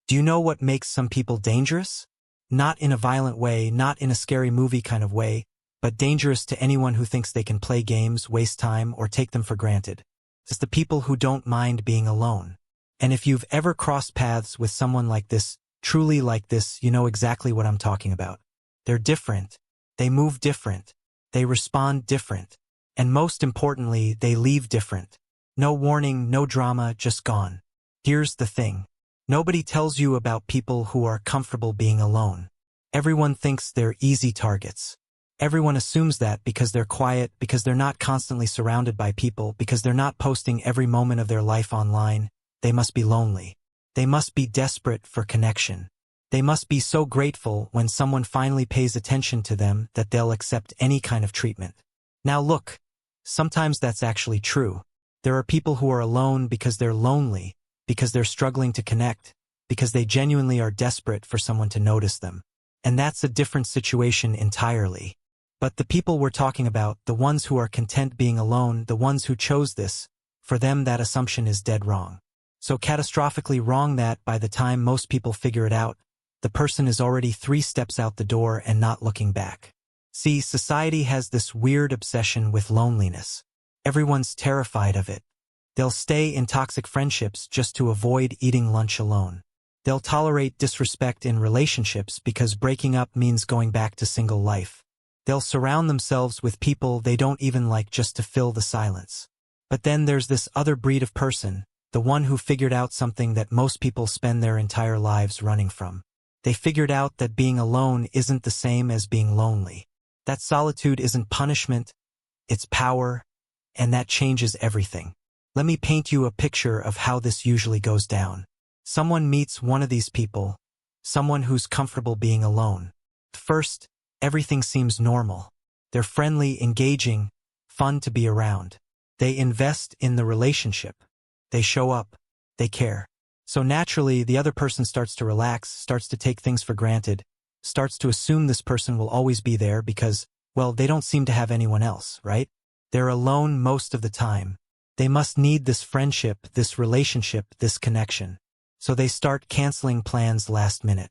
Do you know what makes some people dangerous? Not in a violent way, not in a scary movie kind of way, but dangerous to anyone who thinks they can play games, waste time, or take them for granted. It's the people who don't mind being alone. And if you've ever crossed paths with someone like this, truly like this, you know exactly what I'm talking about. They're different. They move different. They respond different. And most importantly, they leave different. No warning, no drama, just gone. Here's the thing. Nobody tells you about people who are comfortable being alone. Everyone thinks they're easy targets. Everyone assumes that because they're quiet, because they're not constantly surrounded by people, because they're not posting every moment of their life online, they must be lonely. They must be desperate for connection. They must be so grateful when someone finally pays attention to them that they'll accept any kind of treatment. Now look, sometimes that's actually true. There are people who are alone because they're lonely, because they're struggling to connect, because they genuinely are desperate for someone to notice them. And that's a different situation entirely. But the people we're talking about, the ones who are content being alone, the ones who chose this, for them that assumption is dead wrong. So catastrophically wrong that by the time most people figure it out, the person is already 3 steps out the door and not looking back. See, society has this weird obsession with loneliness. Everyone's terrified of it. They'll stay in toxic friendships just to avoid eating lunch alone. They'll tolerate disrespect in relationships because breaking up means going back to single life. They'll surround themselves with people they don't even like just to fill the silence. But then there's this other breed of person, the one who figured out something that most people spend their entire lives running from. They figured out that being alone isn't the same as being lonely. That solitude isn't punishment, it's power, and that changes everything. Let me paint you a picture of how this usually goes down. Someone meets one of these people, someone who's comfortable being alone. First, everything seems normal. They're friendly, engaging, fun to be around. They invest in the relationship. They show up. They care. So naturally, the other person starts to relax, starts to take things for granted, starts to assume this person will always be there because, well, they don't seem to have anyone else, right? They're alone most of the time. They must need this friendship, this relationship, this connection. So they start canceling plans last minute.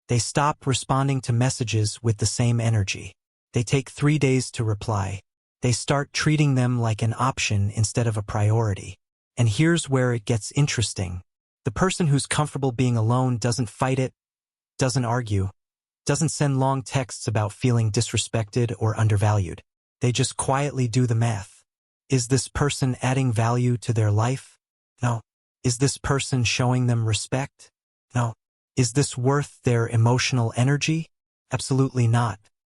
They stop responding to messages with the same energy. They take 3 days to reply. They start treating them like an option instead of a priority. And here's where it gets interesting. The person who's comfortable being alone doesn't fight it, doesn't argue, doesn't send long texts about feeling disrespected or undervalued. They just quietly do the math. Is this person adding value to their life? No. Is this person showing them respect? No. Is this worth their emotional energy? Absolutely not.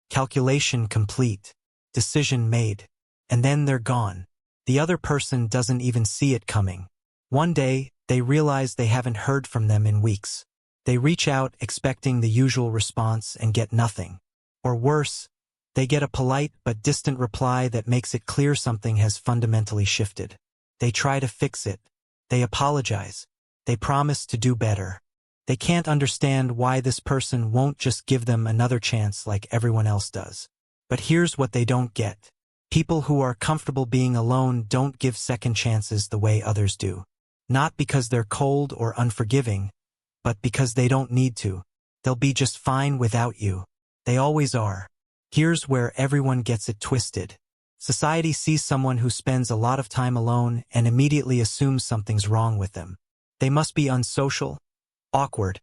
Calculation complete. Decision made. And then they're gone. The other person doesn't even see it coming. One day, they realize they haven't heard from them in weeks. They reach out expecting the usual response and get nothing. Or worse, they get a polite but distant reply that makes it clear something has fundamentally shifted. They try to fix it. They apologize. They promise to do better. They can't understand why this person won't just give them another chance like everyone else does. But here's what they don't get. People who are comfortable being alone don't give second chances the way others do. Not because they're cold or unforgiving, but because they don't need to. They'll be just fine without you. They always are. Here's where everyone gets it twisted. Society sees someone who spends a lot of time alone and immediately assumes something's wrong with them. They must be unsocial, awkward,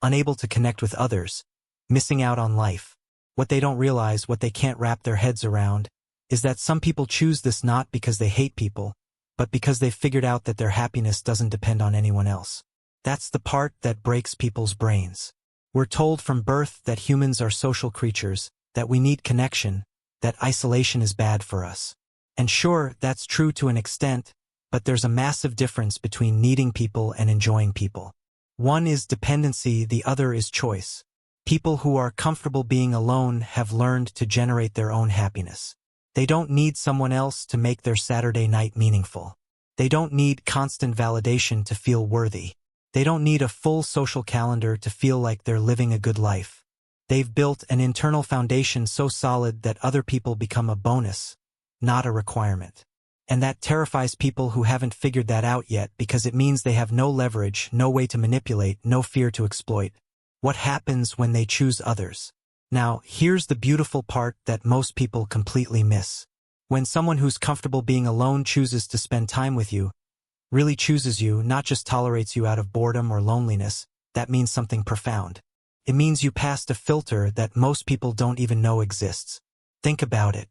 unable to connect with others, missing out on life. What they don't realize, what they can't wrap their heads around, is that some people choose this not because they hate people, but because they've figured out that their happiness doesn't depend on anyone else. That's the part that breaks people's brains. We're told from birth that humans are social creatures, that we need connection, that isolation is bad for us. And sure, that's true to an extent, but there's a massive difference between needing people and enjoying people. One is dependency, the other is choice. People who are comfortable being alone have learned to generate their own happiness. They don't need someone else to make their Saturday night meaningful. They don't need constant validation to feel worthy. They don't need a full social calendar to feel like they're living a good life. They've built an internal foundation so solid that other people become a bonus, not a requirement. And that terrifies people who haven't figured that out yet because it means they have no leverage, no way to manipulate, no fear to exploit. What happens when they choose others? Now, here's the beautiful part that most people completely miss. When someone who's comfortable being alone chooses to spend time with you, really chooses you, not just tolerates you out of boredom or loneliness, that means something profound. It means you passed a filter that most people don't even know exists. Think about it.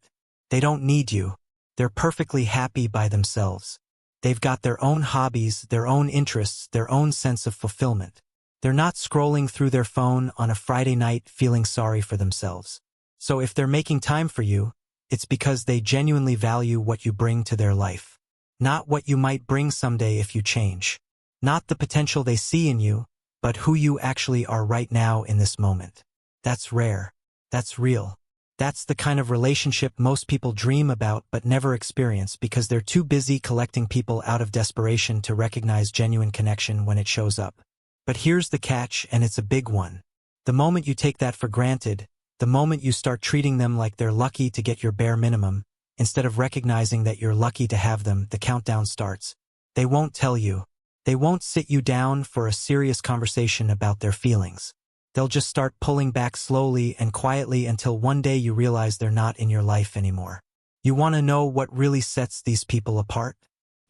They don't need you. They're perfectly happy by themselves. They've got their own hobbies, their own interests, their own sense of fulfillment. They're not scrolling through their phone on a Friday night feeling sorry for themselves. So if they're making time for you, it's because they genuinely value what you bring to their life. Not what you might bring someday if you change. Not the potential they see in you, but who you actually are right now in this moment. That's rare. That's real. That's the kind of relationship most people dream about but never experience because they're too busy collecting people out of desperation to recognize genuine connection when it shows up. But here's the catch, and it's a big one. The moment you take that for granted, the moment you start treating them like they're lucky to get your bare minimum, instead of recognizing that you're lucky to have them, the countdown starts. They won't tell you. They won't sit you down for a serious conversation about their feelings. They'll just start pulling back slowly and quietly until one day you realize they're not in your life anymore. You want to know what really sets these people apart?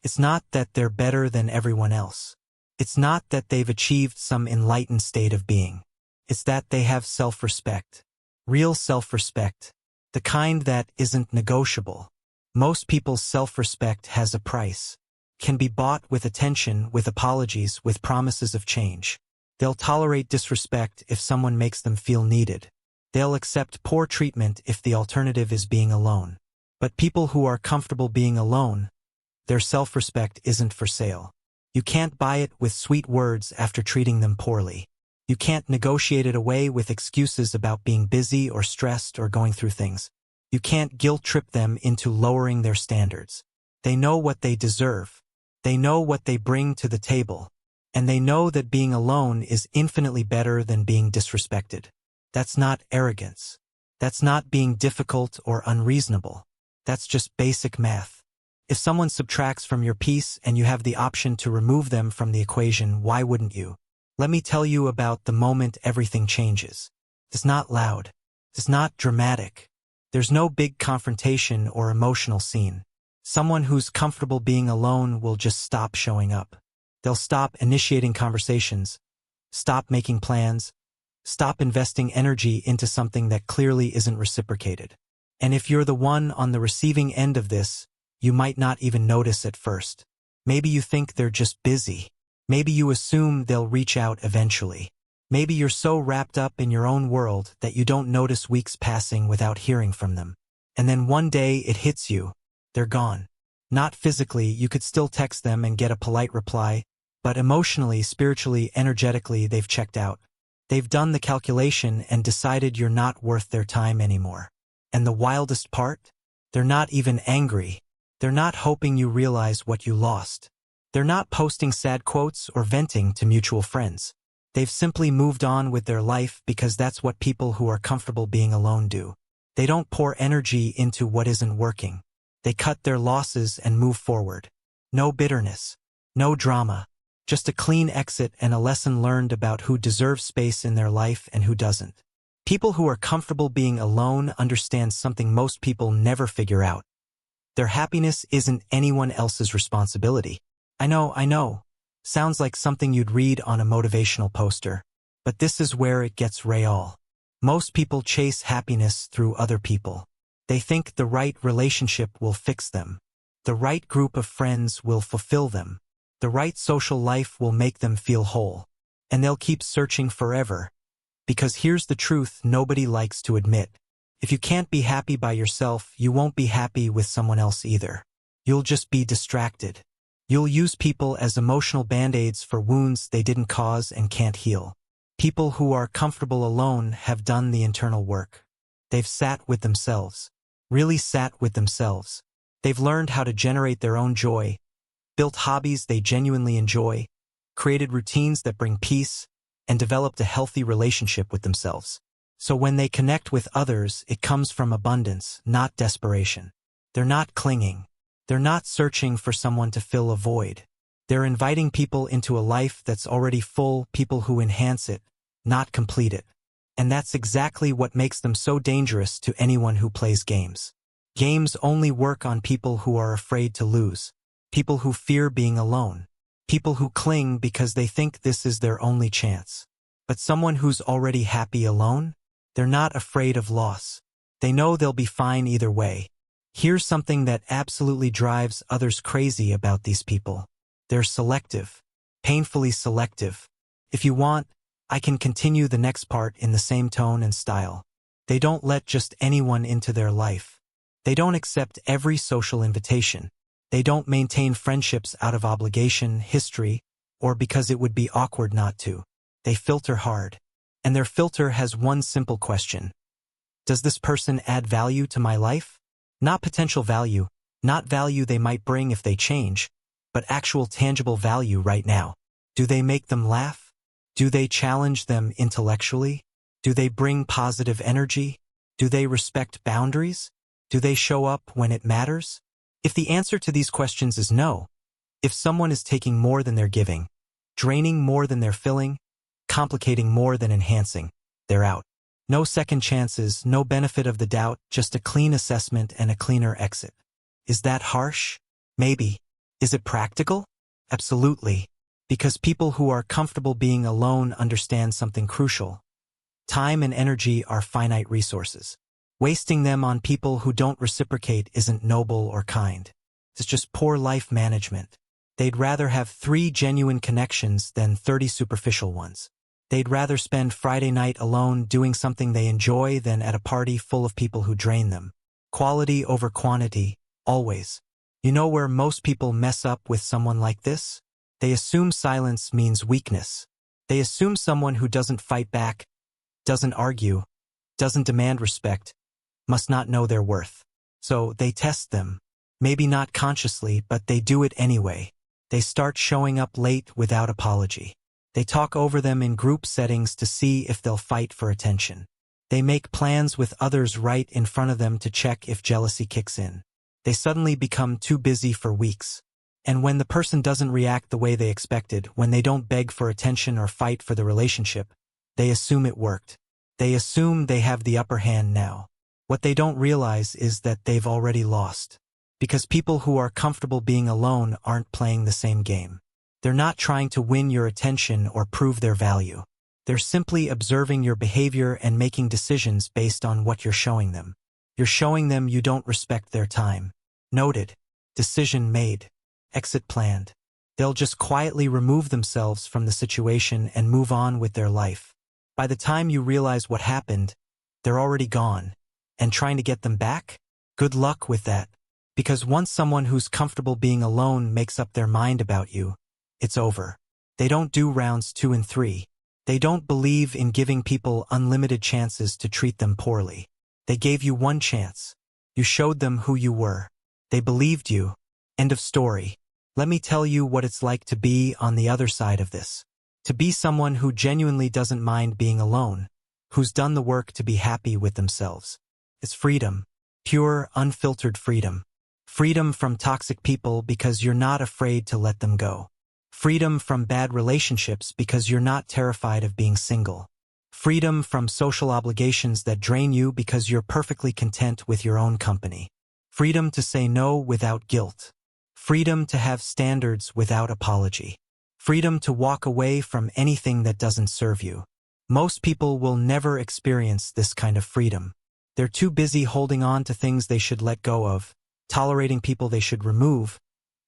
It's not that they're better than everyone else. It's not that they've achieved some enlightened state of being. It's that they have self-respect. Real self-respect. The kind that isn't negotiable. Most people's self-respect has a price. Can be bought with attention, with apologies, with promises of change. They'll tolerate disrespect if someone makes them feel needed. They'll accept poor treatment if the alternative is being alone. But people who are comfortable being alone, their self-respect isn't for sale. You can't buy it with sweet words after treating them poorly. You can't negotiate it away with excuses about being busy or stressed or going through things. You can't guilt-trip them into lowering their standards. They know what they deserve. They know what they bring to the table. And they know that being alone is infinitely better than being disrespected. That's not arrogance. That's not being difficult or unreasonable. That's just basic math. If someone subtracts from your peace and you have the option to remove them from the equation, why wouldn't you? Let me tell you about the moment everything changes. It's not loud. It's not dramatic. There's no big confrontation or emotional scene. Someone who's comfortable being alone will just stop showing up. They'll stop initiating conversations, stop making plans, stop investing energy into something that clearly isn't reciprocated. And if you're the one on the receiving end of this, you might not even notice at first. Maybe you think they're just busy. Maybe you assume they'll reach out eventually. Maybe you're so wrapped up in your own world that you don't notice weeks passing without hearing from them. And then one day it hits you. They're gone. Not physically, you could still text them and get a polite reply, but emotionally, spiritually, energetically, they've checked out. They've done the calculation and decided you're not worth their time anymore. And the wildest part? They're not even angry. They're not hoping you realize what you lost. They're not posting sad quotes or venting to mutual friends. They've simply moved on with their life because that's what people who are comfortable being alone do. They don't pour energy into what isn't working. They cut their losses and move forward. No bitterness. No drama. Just a clean exit and a lesson learned about who deserves space in their life and who doesn't. People who are comfortable being alone understand something most people never figure out. Their happiness isn't anyone else's responsibility. I know. Sounds like something you'd read on a motivational poster. But this is where it gets real. Most people chase happiness through other people. They think the right relationship will fix them. The right group of friends will fulfill them. The right social life will make them feel whole. And they'll keep searching forever. Because here's the truth nobody likes to admit. If you can't be happy by yourself, you won't be happy with someone else either. You'll just be distracted. You'll use people as emotional band-aids for wounds they didn't cause and can't heal. People who are comfortable alone have done the internal work. They've sat with themselves. Really sat with themselves. They've learned how to generate their own joy, built hobbies they genuinely enjoy, created routines that bring peace, and developed a healthy relationship with themselves. So when they connect with others, it comes from abundance, not desperation. They're not clinging. They're not searching for someone to fill a void. They're inviting people into a life that's already full, people who enhance it, not complete it. And that's exactly what makes them so dangerous to anyone who plays games. Games only work on people who are afraid to lose, people who fear being alone, people who cling because they think this is their only chance. But someone who's already happy alone? They're not afraid of loss. They know they'll be fine either way. Here's something that absolutely drives others crazy about these people. They're selective, painfully selective. If you want, I can continue the next part in the same tone and style. They don't let just anyone into their life. They don't accept every social invitation. They don't maintain friendships out of obligation, history, or because it would be awkward not to. They filter hard. And their filter has one simple question. Does this person add value to my life? Not potential value, not value they might bring if they change, but actual tangible value right now. Do they make them laugh? Do they challenge them intellectually? Do they bring positive energy? Do they respect boundaries? Do they show up when it matters? If the answer to these questions is no, if someone is taking more than they're giving, draining more than they're filling, complicating more than enhancing, they're out. No second chances, no benefit of the doubt, just a clean assessment and a cleaner exit. Is that harsh? Maybe. Is it practical? Absolutely. Because people who are comfortable being alone understand something crucial. Time and energy are finite resources. Wasting them on people who don't reciprocate isn't noble or kind. It's just poor life management. They'd rather have 3 genuine connections than 30 superficial ones. They'd rather spend Friday night alone doing something they enjoy than at a party full of people who drain them. Quality over quantity, always. You know where most people mess up with someone like this? They assume silence means weakness. They assume someone who doesn't fight back, doesn't argue, doesn't demand respect, must not know their worth. So they test them. Maybe not consciously, but they do it anyway. They start showing up late without apology. They talk over them in group settings to see if they'll fight for attention. They make plans with others right in front of them to check if jealousy kicks in. They suddenly become too busy for weeks. And when the person doesn't react the way they expected, when they don't beg for attention or fight for the relationship, they assume it worked. They assume they have the upper hand now. What they don't realize is that they've already lost. Because people who are comfortable being alone aren't playing the same game. They're not trying to win your attention or prove their value. They're simply observing your behavior and making decisions based on what you're showing them. You're showing them you don't respect their time. Noted. Decision made. Exit planned. They'll just quietly remove themselves from the situation and move on with their life. By the time you realize what happened, they're already gone. And trying to get them back? Good luck with that. Because once someone who's comfortable being alone makes up their mind about you, it's over. They don't do rounds 2 and 3. They don't believe in giving people unlimited chances to treat them poorly. They gave you one chance. You showed them who you were. They believed you. End of story. Let me tell you what it's like to be on the other side of this. To be someone who genuinely doesn't mind being alone, who's done the work to be happy with themselves. It's freedom. Pure, unfiltered freedom. Freedom from toxic people because you're not afraid to let them go. Freedom from bad relationships because you're not terrified of being single. Freedom from social obligations that drain you because you're perfectly content with your own company. Freedom to say no without guilt. Freedom to have standards without apology. Freedom to walk away from anything that doesn't serve you. Most people will never experience this kind of freedom. They're too busy holding on to things they should let go of, tolerating people they should remove,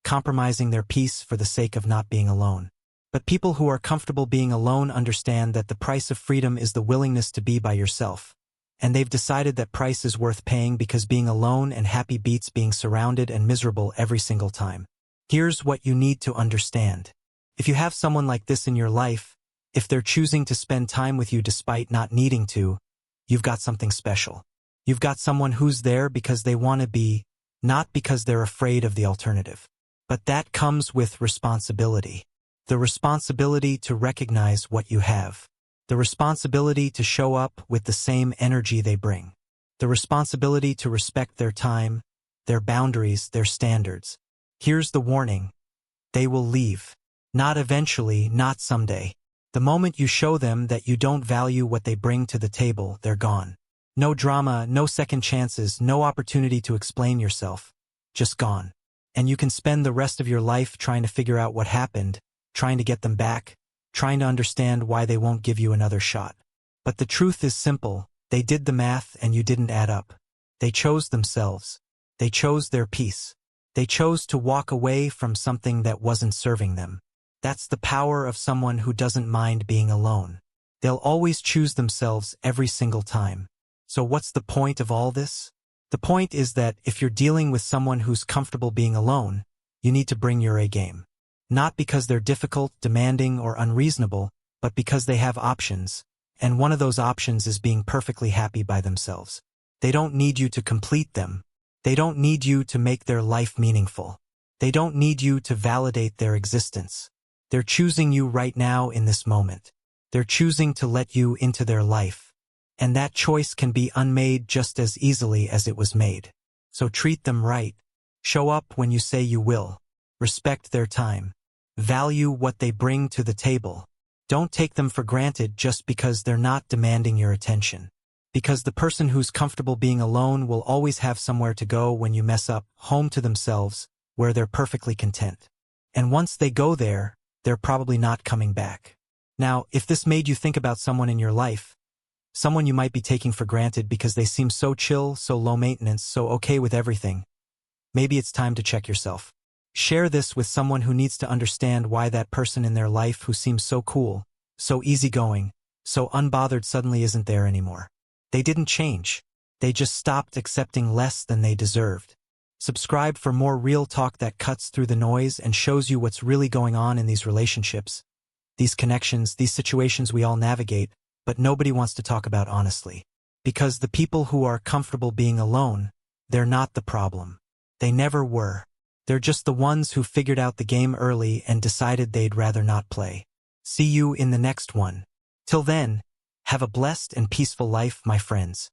compromising their peace for the sake of not being alone. But people who are comfortable being alone understand that the price of freedom is the willingness to be by yourself. And they've decided that price is worth paying because being alone and happy beats being surrounded and miserable every single time. Here's what you need to understand. If you have someone like this in your life, if they're choosing to spend time with you despite not needing to, you've got something special. You've got someone who's there because they want to be, not because they're afraid of the alternative. But that comes with responsibility. The responsibility to recognize what you have. The responsibility to show up with the same energy they bring. The responsibility to respect their time, their boundaries, their standards. Here's the warning. They will leave. Not eventually, not someday. The moment you show them that you don't value what they bring to the table, they're gone. No drama, no second chances, no opportunity to explain yourself. Just gone. And you can spend the rest of your life trying to figure out what happened, trying to get them back, trying to understand why they won't give you another shot. But the truth is simple. They did the math and you didn't add up. They chose themselves. They chose their peace. They chose to walk away from something that wasn't serving them. That's the power of someone who doesn't mind being alone. They'll always choose themselves every single time. So what's the point of all this? The point is that if you're dealing with someone who's comfortable being alone, you need to bring your A game. Not because they're difficult, demanding, or unreasonable, but because they have options, and one of those options is being perfectly happy by themselves. They don't need you to complete them. They don't need you to make their life meaningful. They don't need you to validate their existence. They're choosing you right now in this moment. They're choosing to let you into their life. And that choice can be unmade just as easily as it was made. So treat them right. Show up when you say you will. Respect their time. Value what they bring to the table. Don't take them for granted just because they're not demanding your attention. Because the person who's comfortable being alone will always have somewhere to go when you mess up, home to themselves, where they're perfectly content. And once they go there, they're probably not coming back. Now, if this made you think about someone in your life, someone you might be taking for granted because they seem so chill, so low maintenance, so okay with everything, maybe it's time to check yourself. Share this with someone who needs to understand why that person in their life who seems so cool, so easygoing, so unbothered suddenly isn't there anymore. They didn't change. They just stopped accepting less than they deserved. Subscribe for more real talk that cuts through the noise and shows you what's really going on in these relationships, these connections, these situations we all navigate, but nobody wants to talk about honestly. Because the people who are comfortable being alone, they're not the problem. They never were. They're just the ones who figured out the game early and decided they'd rather not play. See you in the next one. Till then, have a blessed and peaceful life, my friends.